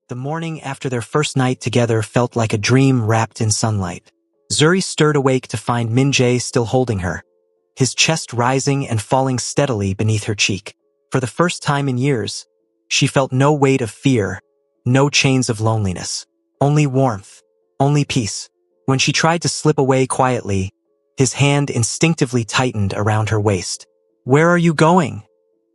The morning after their first night together felt like a dream wrapped in sunlight. Zuri stirred awake to find Min-jae still holding her, his chest rising and falling steadily beneath her cheek. For the first time in years, she felt no weight of fear, no chains of loneliness. Only warmth, only peace. When she tried to slip away quietly, his hand instinctively tightened around her waist. "Where are you going?"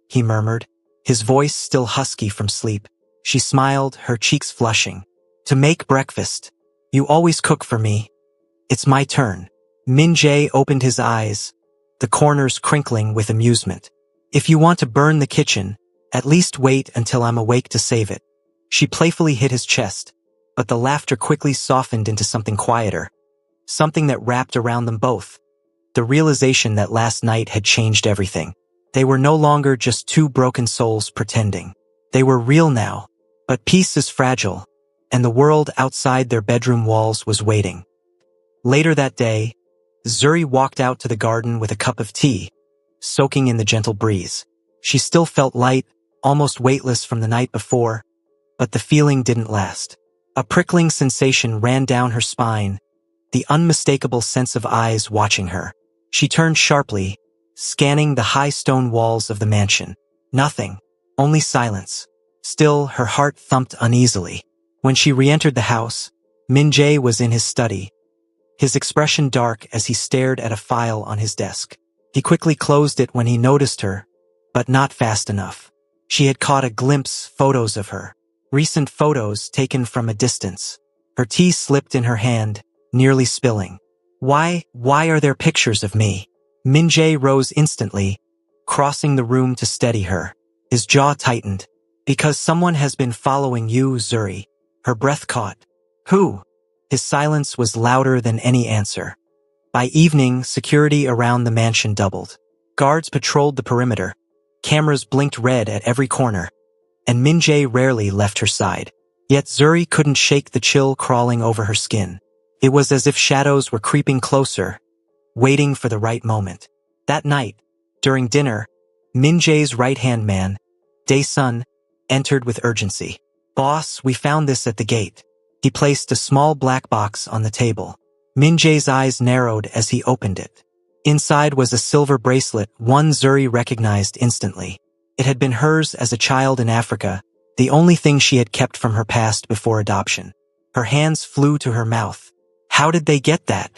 he murmured, his voice still husky from sleep. She smiled, her cheeks flushing. "To make breakfast. You always cook for me. It's my turn." Min-jae opened his eyes, the corners crinkling with amusement. "If you want to burn the kitchen, at least wait until I'm awake to save it." She playfully hit his chest, but the laughter quickly softened into something quieter, something that wrapped around them both. The realization that last night had changed everything. They were no longer just two broken souls pretending. They were real now. But peace is fragile, and the world outside their bedroom walls was waiting. Later that day, Zuri walked out to the garden with a cup of tea, soaking in the gentle breeze. She still felt light, almost weightless from the night before, but the feeling didn't last. A prickling sensation ran down her spine, the unmistakable sense of eyes watching her. She turned sharply, scanning the high stone walls of the mansion. Nothing, only silence. Still, her heart thumped uneasily. When she re-entered the house, Min-jae was in his study, his expression dark as he stared at a file on his desk. He quickly closed it when he noticed her, but not fast enough. She had caught a glimpse photos of her, recent photos taken from a distance. Her tea slipped in her hand, nearly spilling. Why are there pictures of me?" Min-jae rose instantly, crossing the room to steady her. His jaw tightened. "Because someone has been following you, Zuri." Her breath caught. "Who?" His silence was louder than any answer. By evening, security around the mansion doubled. Guards patrolled the perimeter. Cameras blinked red at every corner. And Min-jae rarely left her side. Yet Zuri couldn't shake the chill crawling over her skin. It was as if shadows were creeping closer, waiting for the right moment. That night, during dinner, Min-jae's right-hand man, Dae-sun, entered with urgency. "Boss, we found this at the gate." He placed a small black box on the table. Min-jae's eyes narrowed as he opened it. Inside was a silver bracelet, one Zuri recognized instantly. It had been hers as a child in Africa, the only thing she had kept from her past before adoption. Her hands flew to her mouth. How did they get that?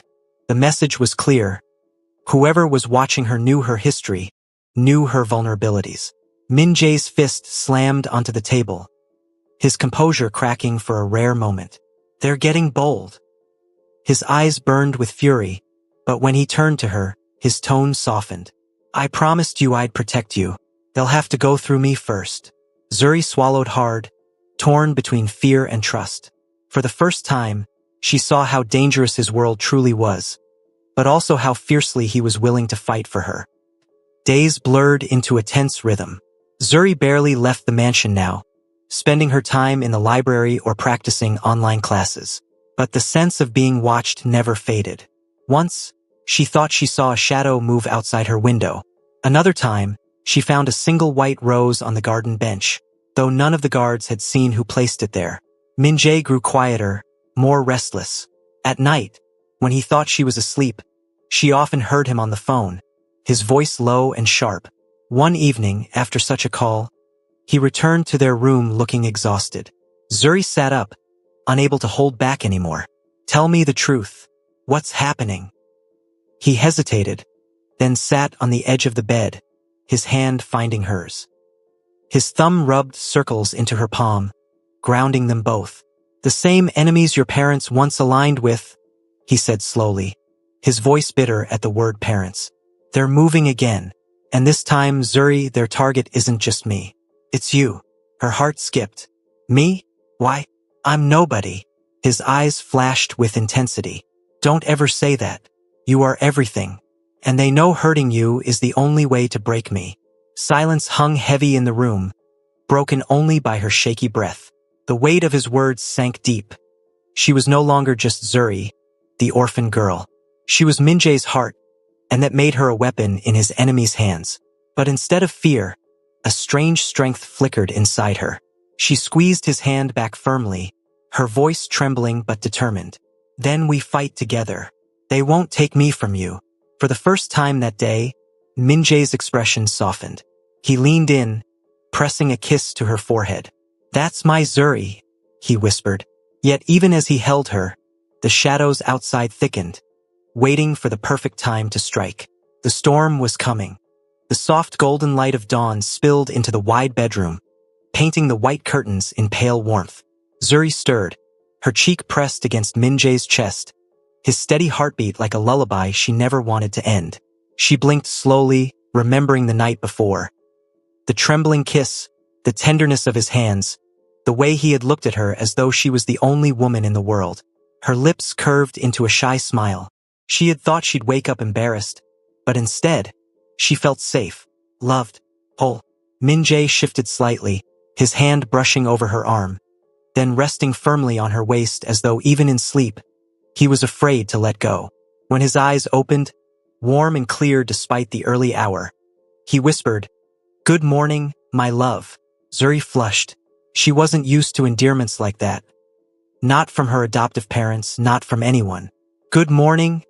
The message was clear. Whoever was watching her knew her history, knew her vulnerabilities. Min-jae's fist slammed onto the table, his composure cracking for a rare moment. "They're getting bold." His eyes burned with fury, but when he turned to her, his tone softened. "I promised you I'd protect you. They'll have to go through me first." Zuri swallowed hard, torn between fear and trust. For the first time, she saw how dangerous his world truly was, but also how fiercely he was willing to fight for her. Days blurred into a tense rhythm. Zuri barely left the mansion now, spending her time in the library or practicing online classes. But the sense of being watched never faded. Once, she thought she saw a shadow move outside her window. Another time, she found a single white rose on the garden bench, though none of the guards had seen who placed it there. Min-jae grew quieter, more restless. At night, when he thought she was asleep, she often heard him on the phone, his voice low and sharp. One evening, after such a call, he returned to their room looking exhausted. Zuri sat up, unable to hold back anymore. "Tell me the truth. What's happening?" He hesitated, then sat on the edge of the bed, his hand finding hers. His thumb rubbed circles into her palm, grounding them both. "The same enemies your parents once aligned with," he said slowly, his voice bitter at the word parents. "They're moving again. And this time, Zuri, their target isn't just me. It's you." Her heart skipped. "Me? Why? I'm nobody." His eyes flashed with intensity. "Don't ever say that. You are everything. And they know hurting you is the only way to break me." Silence hung heavy in the room, broken only by her shaky breath. The weight of his words sank deep. She was no longer just Zuri, the orphan girl. She was Min-jae's heart, and that made her a weapon in his enemy's hands. But instead of fear, a strange strength flickered inside her. She squeezed his hand back firmly, her voice trembling but determined. Then we fight together. They won't take me from you. For the first time that day, Min-jae's expression softened. He leaned in, pressing a kiss to her forehead. That's my Zuri, he whispered. Yet even as he held her, the shadows outside thickened, waiting for the perfect time to strike. The storm was coming. The soft golden light of dawn spilled into the wide bedroom, painting the white curtains in pale warmth. Zuri stirred, her cheek pressed against Min-jae's chest, his steady heartbeat like a lullaby she never wanted to end. She blinked slowly, remembering the night before. The trembling kiss, the tenderness of his hands, the way he had looked at her as though she was the only woman in the world. Her lips curved into a shy smile. She had thought she'd wake up embarrassed, but instead, she felt safe, loved, whole. Min-jae shifted slightly, his hand brushing over her arm, then resting firmly on her waist as though even in sleep, he was afraid to let go. When his eyes opened, warm and clear despite the early hour, he whispered, "Good morning, my love." Zuri flushed. She wasn't used to endearments like that. Not from her adoptive parents, not from anyone. "Good morning,"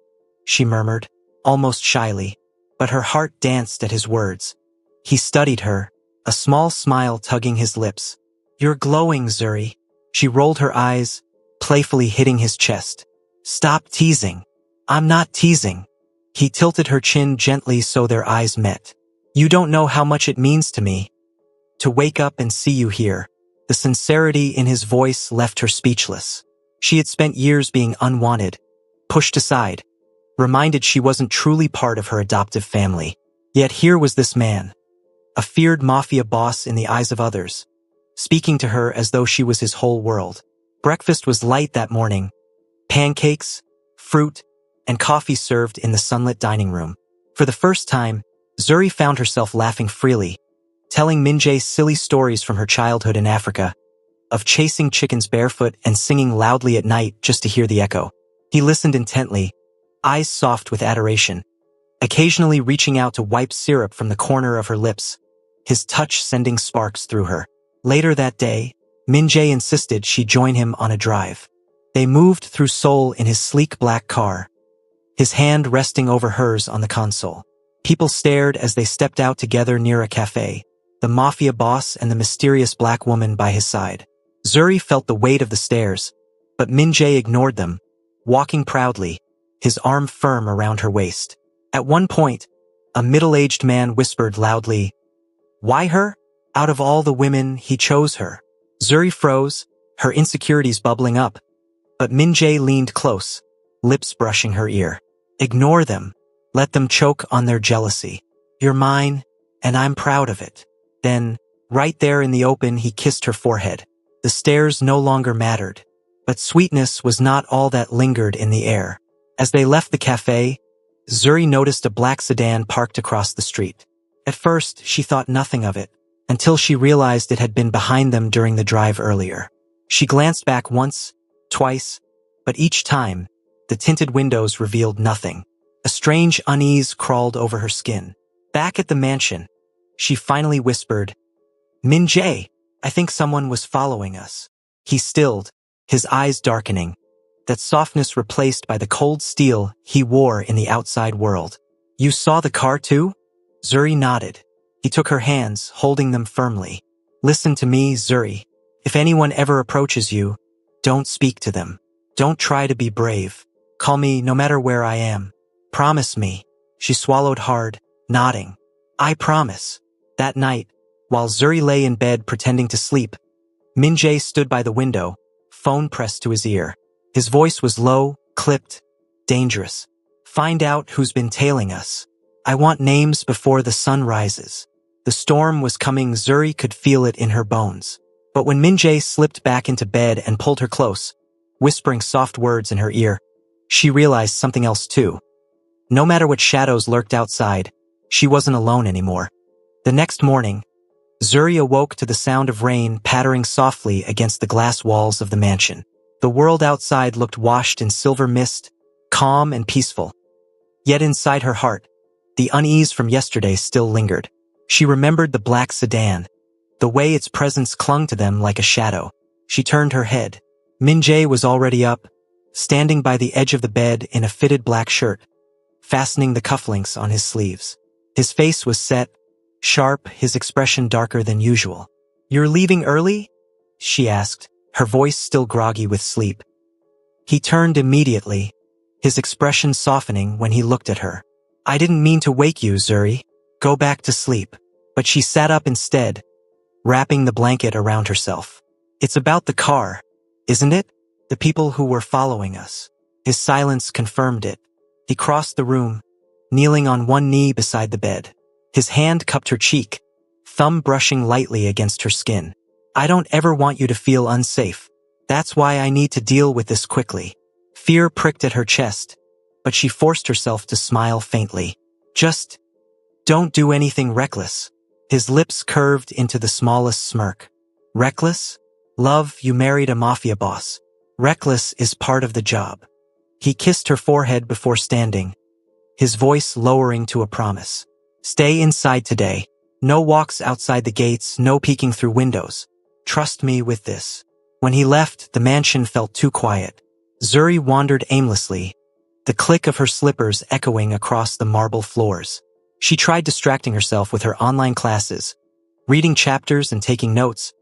she murmured, almost shyly, but her heart danced at his words. He studied her, a small smile tugging his lips. "You're glowing, Zuri." She rolled her eyes, playfully hitting his chest. "Stop teasing." "I'm not teasing." He tilted her chin gently so their eyes met. "You don't know how much it means to me to wake up and see you here." The sincerity in his voice left her speechless. She had spent years being unwanted, pushed aside, reminded she wasn't truly part of her adoptive family. Yet here was this man, a feared mafia boss in the eyes of others, speaking to her as though she was his whole world. Breakfast was light that morning. Pancakes, fruit, and coffee served in the sunlit dining room. For the first time, Zuri found herself laughing freely, telling Min-jae silly stories from her childhood in Africa, of chasing chickens barefoot and singing loudly at night just to hear the echo. He listened intently, eyes soft with adoration, occasionally reaching out to wipe syrup from the corner of her lips, his touch sending sparks through her. Later that day, Min-jae insisted she join him on a drive. They moved through Seoul in his sleek black car, his hand resting over hers on the console. People stared as they stepped out together near a cafe, the mafia boss and the mysterious black woman by his side. Zuri felt the weight of the stares, but Min-jae ignored them, walking proudly, his arm firm around her waist. At one point, a middle-aged man whispered loudly, "Why her? Out of all the women, he chose her." Zuri froze, her insecurities bubbling up, but Min-jae leaned close, lips brushing her ear. "Ignore them. Let them choke on their jealousy. You're mine, and I'm proud of it." Then, right there in the open, he kissed her forehead. The stares no longer mattered, but sweetness was not all that lingered in the air. As they left the cafe, Zuri noticed a black sedan parked across the street. At first, she thought nothing of it, until she realized it had been behind them during the drive earlier. She glanced back once, twice, but each time, the tinted windows revealed nothing. A strange unease crawled over her skin. Back at the mansion, she finally whispered, "Min-jae, I think someone was following us." He stilled, his eyes darkening, that softness replaced by the cold steel he wore in the outside world. "You saw the car too?" Zuri nodded. He took her hands, holding them firmly. "Listen to me, Zuri. If anyone ever approaches you, don't speak to them. Don't try to be brave. Call me no matter where I am. Promise me." She swallowed hard, nodding. "I promise." That night, while Zuri lay in bed pretending to sleep, Min-jae stood by the window, phone pressed to his ear. His voice was low, clipped, dangerous. "Find out who's been tailing us. I want names before the sun rises." The storm was coming. Zuri could feel it in her bones. But when Min-jae slipped back into bed and pulled her close, whispering soft words in her ear, she realized something else too. No matter what shadows lurked outside, she wasn't alone anymore. The next morning, Zuri awoke to the sound of rain pattering softly against the glass walls of the mansion. The world outside looked washed in silver mist, calm and peaceful. Yet inside her heart, the unease from yesterday still lingered. She remembered the black sedan, the way its presence clung to them like a shadow. She turned her head. Min-jae was already up, standing by the edge of the bed in a fitted black shirt, fastening the cufflinks on his sleeves. His face was set, sharp, his expression darker than usual. "You're leaving early?" she asked, her voice still groggy with sleep. He turned immediately, his expression softening when he looked at her. "I didn't mean to wake you, Zuri. Go back to sleep." But she sat up instead, wrapping the blanket around herself. "It's about the car, isn't it? The people who were following us." His silence confirmed it. He crossed the room, kneeling on one knee beside the bed. His hand cupped her cheek, thumb brushing lightly against her skin. "I don't ever want you to feel unsafe. That's why I need to deal with this quickly." Fear pricked at her chest, but she forced herself to smile faintly. "Just don't do anything reckless." His lips curved into the smallest smirk. "Reckless? Love, you married a mafia boss. Reckless is part of the job." He kissed her forehead before standing, his voice lowering to a promise. "Stay inside today. No walks outside the gates, no peeking through windows. Trust me with this." When he left, the mansion felt too quiet. Zuri wandered aimlessly, the click of her slippers echoing across the marble floors. She tried distracting herself with her online classes, reading chapters and taking notes,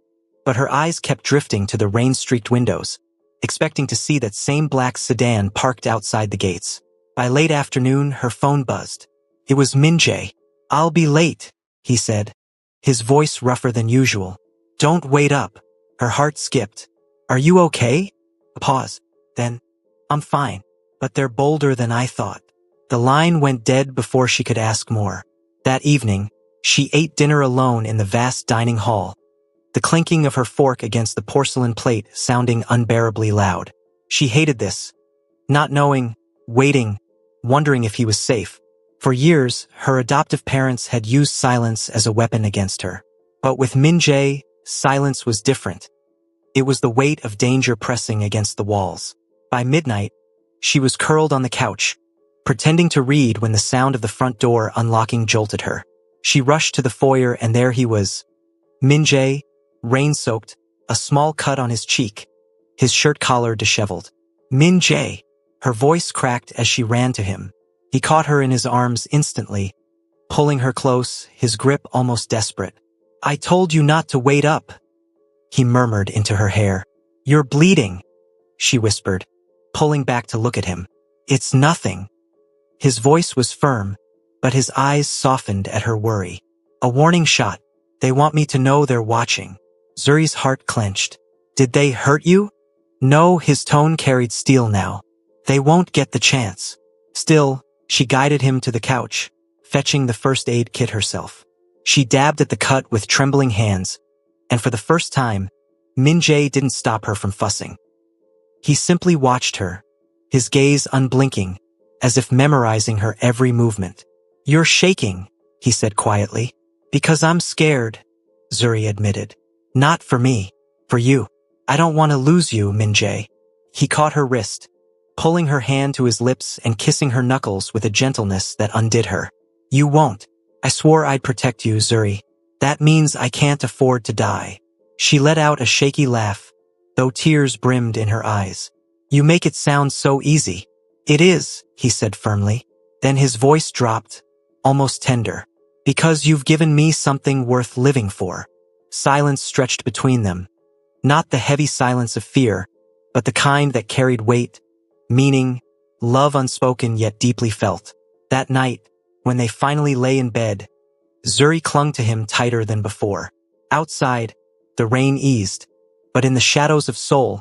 but her eyes kept drifting to the rain-streaked windows, expecting to see that same black sedan parked outside the gates. By late afternoon, her phone buzzed. It was Min-jae. "I'll be late," he said, his voice rougher than usual. "Don't wait up." Her heart skipped. "Are you okay?" A pause. Then, "I'm fine, but they're bolder than I thought." The line went dead before she could ask more. That evening, she ate dinner alone in the vast dining hall, the clinking of her fork against the porcelain plate sounding unbearably loud. She hated this, not knowing, waiting, wondering if he was safe. For years, her adoptive parents had used silence as a weapon against her. But with Min-jae, silence was different. It was the weight of danger pressing against the walls. By midnight, she was curled on the couch, pretending to read when the sound of the front door unlocking jolted her. She rushed to the foyer and there he was. Min-jae, rain-soaked, a small cut on his cheek, his shirt collar disheveled. "Min-jae!" Her voice cracked as she ran to him. He caught her in his arms instantly, pulling her close, his grip almost desperate. "I told you not to wait up," he murmured into her hair. "You're bleeding," she whispered, pulling back to look at him. "It's nothing." His voice was firm, but his eyes softened at her worry. "A warning shot. They want me to know they're watching." Zuri's heart clenched. "Did they hurt you?" "No," his tone carried steel now. "They won't get the chance." Still, she guided him to the couch, fetching the first aid kit herself. She dabbed at the cut with trembling hands, and for the first time, Min-jae didn't stop her from fussing. He simply watched her, his gaze unblinking, as if memorizing her every movement. "You're shaking," he said quietly. "Because I'm scared," Zuri admitted. "Not for me. For you. I don't want to lose you, Min-jae." He caught her wrist, pulling her hand to his lips and kissing her knuckles with a gentleness that undid her. "You won't. I swore I'd protect you, Zuri. That means I can't afford to die." She let out a shaky laugh, though tears brimmed in her eyes. "You make it sound so easy." "It is," he said firmly. Then his voice dropped, almost tender. "Because you've given me something worth living for." Silence stretched between them. Not the heavy silence of fear, but the kind that carried weight, meaning, love unspoken yet deeply felt. That night, when they finally lay in bed, Zuri clung to him tighter than before. Outside, the rain eased, but in the shadows of Seoul,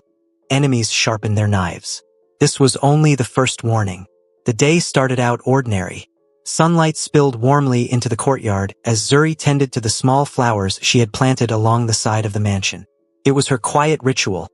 enemies sharpened their knives. This was only the first warning. The day started out ordinary. Sunlight spilled warmly into the courtyard as Zuri tended to the small flowers she had planted along the side of the mansion. It was her quiet ritual,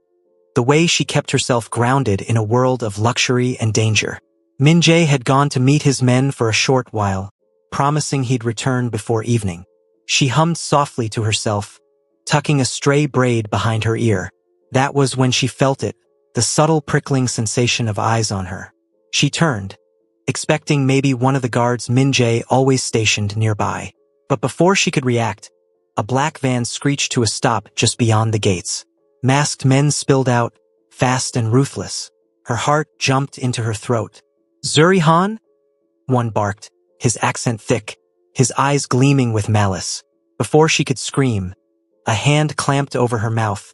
the way she kept herself grounded in a world of luxury and danger. Min-jae had gone to meet his men for a short while, promising he'd return before evening. She hummed softly to herself, tucking a stray braid behind her ear. That was when she felt it, the subtle prickling sensation of eyes on her. She turned, expecting maybe one of the guards Min-jae always stationed nearby. But before she could react, A black van screeched to a stop just beyond the gates. Masked men spilled out, fast and ruthless. Her heart jumped into her throat. "Zuri-han?" One barked, his accent thick, his eyes gleaming with malice. Before she could scream, a hand clamped over her mouth,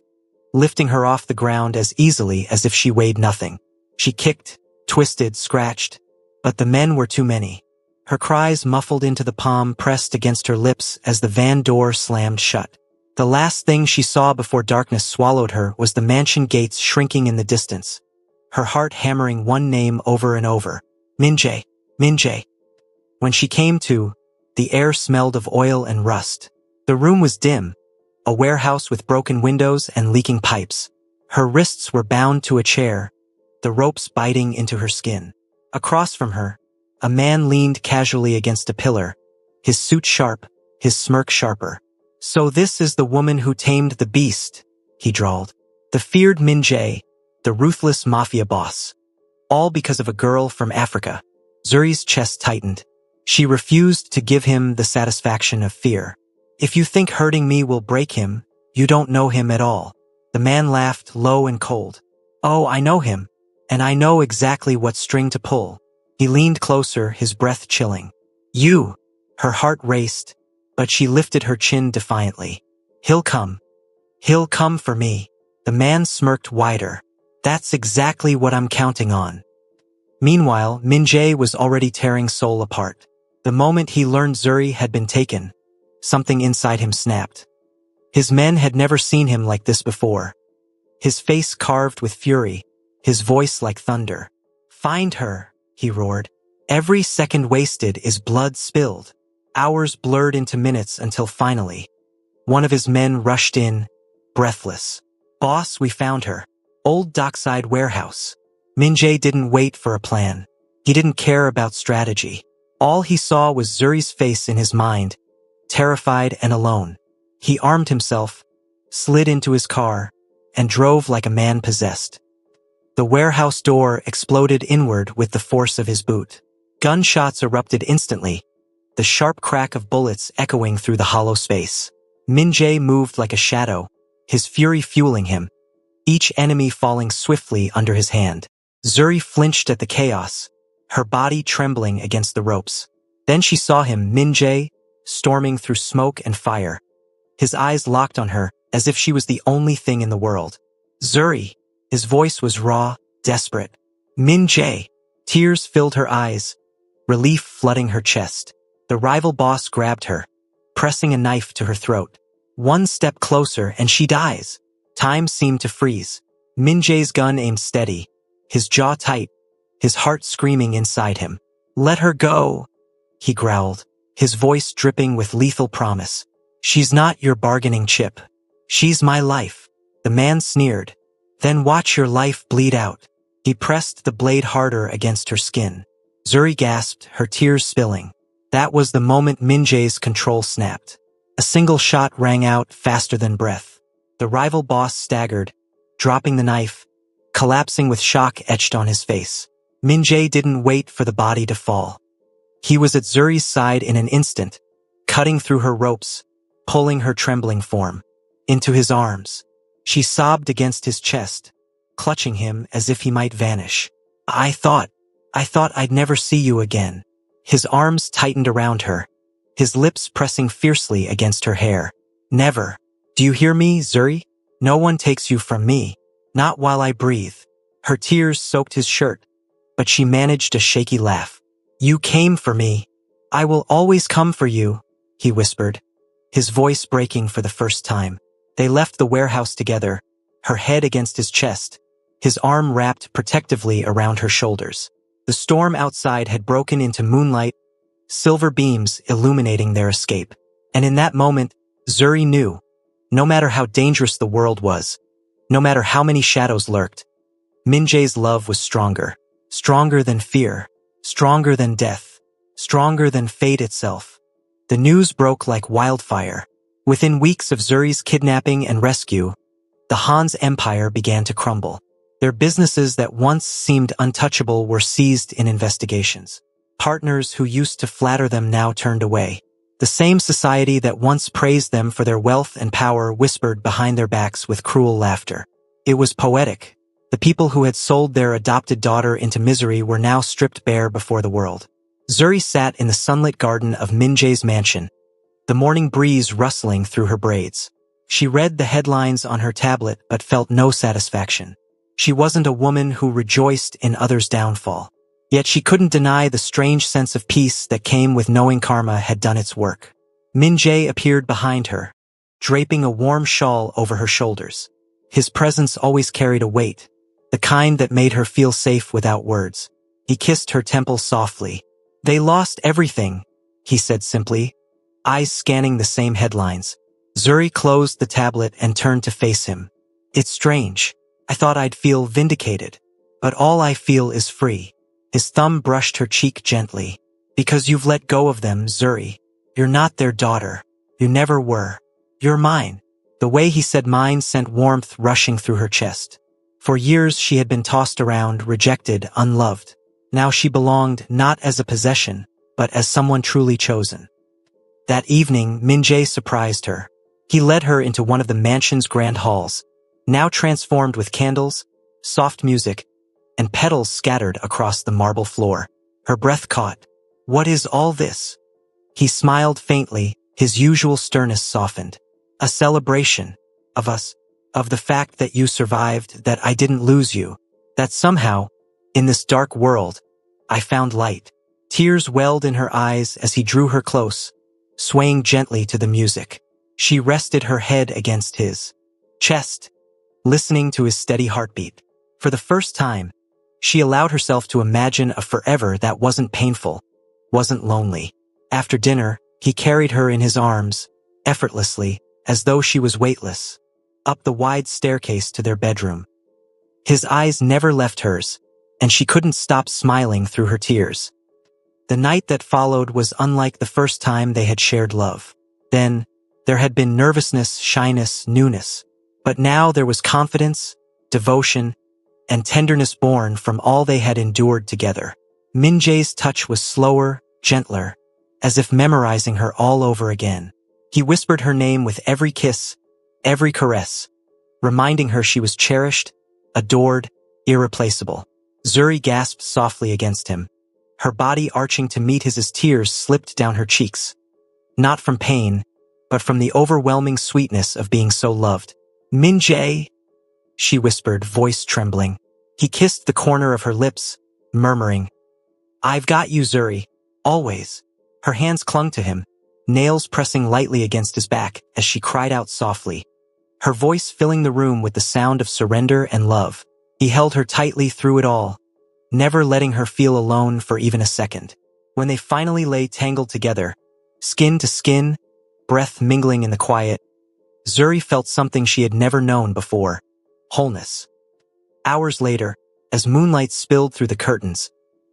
lifting her off the ground as easily as if she weighed nothing. She kicked, twisted, scratched, but the men were too many. Her cries muffled into the palm pressed against her lips as the van door slammed shut. The last thing she saw before darkness swallowed her was the mansion gates shrinking in the distance, her heart hammering one name over and over. Min-jae, Min-jae. When she came to, the air smelled of oil and rust. The room was dim, a warehouse with broken windows and leaking pipes. Her wrists were bound to a chair, the ropes biting into her skin. Across from her, a man leaned casually against a pillar, his suit sharp, his smirk sharper. "So this is the woman who tamed the beast," he drawled. "The feared Min-jae, the ruthless Mafia boss. All because of a girl from Africa." Zuri's chest tightened. She refused to give him the satisfaction of fear. "If you think hurting me will break him, you don't know him at all." The man laughed low and cold. "Oh, I know him, and I know exactly what string to pull." He leaned closer, his breath chilling. "You!" Her heart raced, but she lifted her chin defiantly. "He'll come. He'll come for me." The man smirked wider. "That's exactly what I'm counting on." Meanwhile, Min-jae was already tearing Seoul apart. The moment he learned Zuri had been taken, something inside him snapped. His men had never seen him like this before. His face carved with fury, his voice like thunder. "Find her," he roared. "Every second wasted is blood spilled." Hours blurred into minutes until finally, one of his men rushed in, breathless. "Boss, we found her. Old dockside warehouse." Min-jae didn't wait for a plan. He didn't care about strategy. All he saw was Zuri's face in his mind, terrified and alone. He armed himself, slid into his car, and drove like a man possessed. The warehouse door exploded inward with the force of his boot. Gunshots erupted instantly, the sharp crack of bullets echoing through the hollow space. Min-jae moved like a shadow, his fury fueling him, each enemy falling swiftly under his hand. Zuri flinched at the chaos, her body trembling against the ropes. Then she saw him, Min-jae, storming through smoke and fire. His eyes locked on her, as if she was the only thing in the world. "Zuri!" His voice was raw, desperate. "Min-jae!" Tears filled her eyes, relief flooding her chest. The rival boss grabbed her, pressing a knife to her throat. One step closer and she dies. Time seemed to freeze. Min-jae's gun aimed steady, his jaw tight, his heart screaming inside him. "Let her go," he growled, his voice dripping with lethal promise. "She's not your bargaining chip. She's my life." The man sneered. "Then watch your life bleed out." He pressed the blade harder against her skin. Zuri gasped, her tears spilling. That was the moment Min-jae's control snapped. A single shot rang out faster than breath. The rival boss staggered, dropping the knife, collapsing with shock etched on his face. Min-jae didn't wait for the body to fall. He was at Zuri's side in an instant, cutting through her ropes, pulling her trembling form into his arms. She sobbed against his chest, clutching him as if he might vanish. I thought I'd never see you again." His arms tightened around her, his lips pressing fiercely against her hair. "Never. Do you hear me, Zuri? No one takes you from me. Not while I breathe." Her tears soaked his shirt, but she managed a shaky laugh. "You came for me. I will always come for you," he whispered, his voice breaking for the first time. They left the warehouse together, her head against his chest, his arm wrapped protectively around her shoulders. The storm outside had broken into moonlight, silver beams illuminating their escape. And in that moment, Zuri knew, no matter how dangerous the world was, no matter how many shadows lurked, Min-jae's love was stronger. Stronger than fear, stronger than death, stronger than fate itself. The news broke like wildfire. Within weeks of Zuri's kidnapping and rescue, the Han's empire began to crumble. Their businesses that once seemed untouchable were seized in investigations. Partners who used to flatter them now turned away. The same society that once praised them for their wealth and power whispered behind their backs with cruel laughter. It was poetic. The people who had sold their adopted daughter into misery were now stripped bare before the world. Zuri sat in the sunlit garden of Min-jae's mansion, the morning breeze rustling through her braids. She read the headlines on her tablet but felt no satisfaction. She wasn't a woman who rejoiced in others' downfall. Yet she couldn't deny the strange sense of peace that came with knowing karma had done its work. Min-jae appeared behind her, draping a warm shawl over her shoulders. His presence always carried a weight, the kind that made her feel safe without words. He kissed her temple softly. "They lost everything," he said simply, eyes scanning the same headlines. Zuri closed the tablet and turned to face him. "It's strange. I thought I'd feel vindicated, but all I feel is free." His thumb brushed her cheek gently. "Because you've let go of them, Zuri. You're not their daughter. You never were. You're mine." The way he said mine sent warmth rushing through her chest. For years she had been tossed around, rejected, unloved. Now she belonged not as a possession, but as someone truly chosen. That evening, Min-jae surprised her. He led her into one of the mansion's grand halls, now transformed with candles, soft music, and petals scattered across the marble floor. Her breath caught. "What is all this?" He smiled faintly, his usual sternness softened. "A celebration. Of us. Of the fact that you survived, that I didn't lose you. That somehow, in this dark world, I found light." Tears welled in her eyes as he drew her close, swaying gently to the music. She rested her head against his chest, listening to his steady heartbeat. For the first time, she allowed herself to imagine a forever that wasn't painful, wasn't lonely. After dinner, he carried her in his arms, effortlessly, as though she was weightless, up the wide staircase to their bedroom. His eyes never left hers, and she couldn't stop smiling through her tears. The night that followed was unlike the first time they had shared love. Then, there had been nervousness, shyness, newness. But now there was confidence, devotion, and tenderness born from all they had endured together. Min-jae's touch was slower, gentler, as if memorizing her all over again. He whispered her name with every kiss, every caress, reminding her she was cherished, adored, irreplaceable. Zuri gasped softly against him, her body arching to meet his as tears slipped down her cheeks. Not from pain, but from the overwhelming sweetness of being so loved. "Min-jae," she whispered, voice trembling. He kissed the corner of her lips, murmuring, "I've got you, Zuri, always." Her hands clung to him, nails pressing lightly against his back as she cried out softly, her voice filling the room with the sound of surrender and love. He held her tightly through it all, never letting her feel alone for even a second. When they finally lay tangled together, skin to skin, breath mingling in the quiet, Zuri felt something she had never known before: wholeness. Hours later, as moonlight spilled through the curtains,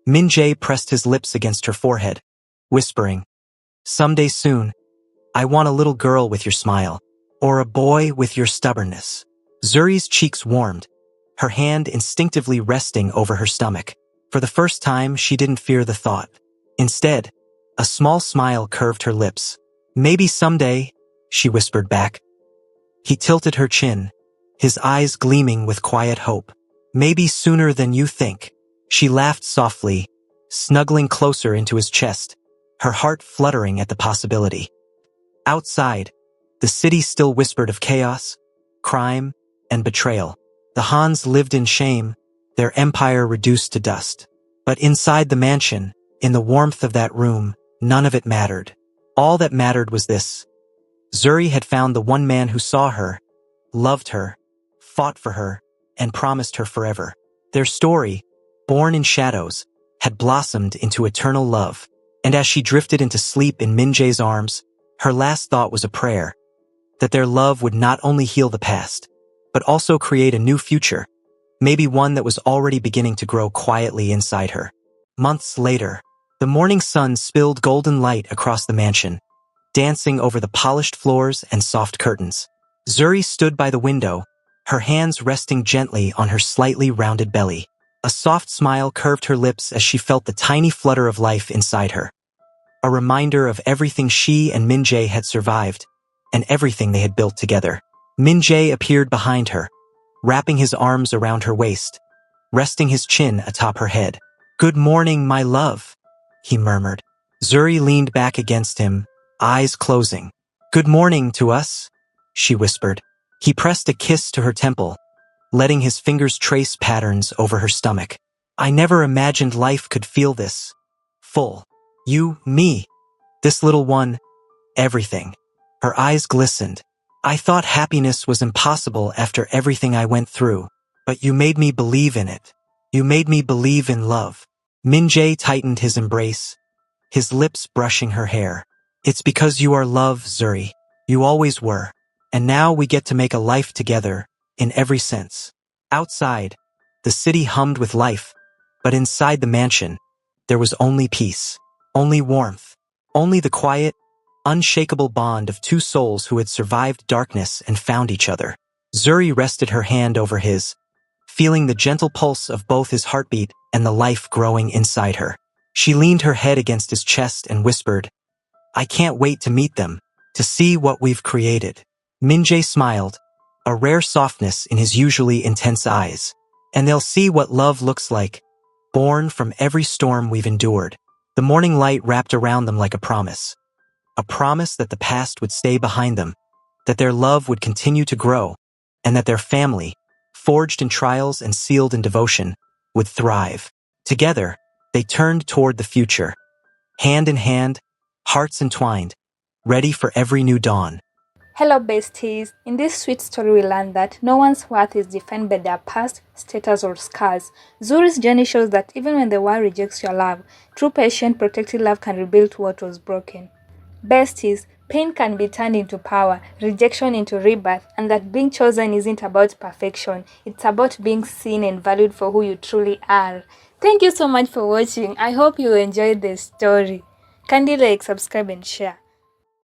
Min-jae pressed his lips against her forehead, whispering, "Someday soon, I want a little girl with your smile, or a boy with your stubbornness." Zuri's cheeks warmed, her hand instinctively resting over her stomach. For the first time, she didn't fear the thought. Instead, a small smile curved her lips. "Maybe someday," she whispered back. He tilted her chin, his eyes gleaming with quiet hope. "Maybe sooner than you think." She laughed softly, snuggling closer into his chest, her heart fluttering at the possibility. Outside, the city still whispered of chaos, crime, and betrayal. The Hans lived in shame, their empire reduced to dust. But inside the mansion, in the warmth of that room, none of it mattered. All that mattered was this: Zuri had found the one man who saw her, loved her, fought for her, and promised her forever. Their story, born in shadows, had blossomed into eternal love. And as she drifted into sleep in Min-jae's arms, her last thought was a prayer, that their love would not only heal the past, but also create a new future, maybe one that was already beginning to grow quietly inside her. Months later, the morning sun spilled golden light across the mansion, dancing over the polished floors and soft curtains. Zuri stood by the window, her hands resting gently on her slightly rounded belly. A soft smile curved her lips as she felt the tiny flutter of life inside her. a reminder of everything she and Min-jae had survived, and everything they had built together. Min-jae appeared behind her, wrapping his arms around her waist, resting his chin atop her head. "Good morning, my love," he murmured. Zuri leaned back against him, eyes closing. "Good morning to us," she whispered. He pressed a kiss to her temple, letting his fingers trace patterns over her stomach. "I never imagined life could feel this full. You, me, this little one, everything." Her eyes glistened. "I thought happiness was impossible after everything I went through, but you made me believe in it. You made me believe in love." Min-jae tightened his embrace, his lips brushing her hair. "It's because you are love, Zuri. You always were. And now we get to make a life together, in every sense." Outside, the city hummed with life, but inside the mansion, there was only peace, only warmth, only the quiet, unshakable bond of two souls who had survived darkness and found each other. Zuri rested her hand over his, feeling the gentle pulse of both his heartbeat and the life growing inside her. She leaned her head against his chest and whispered, "I can't wait to meet them, to see what we've created." Min-jae smiled, a rare softness in his usually intense eyes. "And they'll see what love looks like, born from every storm we've endured." The morning light wrapped around them like a promise that the past would stay behind them, that their love would continue to grow, and that their family, forged in trials and sealed in devotion, would thrive. Together, they turned toward the future, hand in hand, hearts entwined, ready for every new dawn. Hello besties, in this sweet story we learned that no one's worth is defined by their past, status or scars. Zuri's journey shows that even when the world rejects your love, true patient, protective love can rebuild what was broken. Besties, pain can be turned into power, rejection into rebirth, and that being chosen isn't about perfection, it's about being seen and valued for who you truly are. Thank you so much for watching. I hope you enjoyed this story. Kindly like, subscribe and share.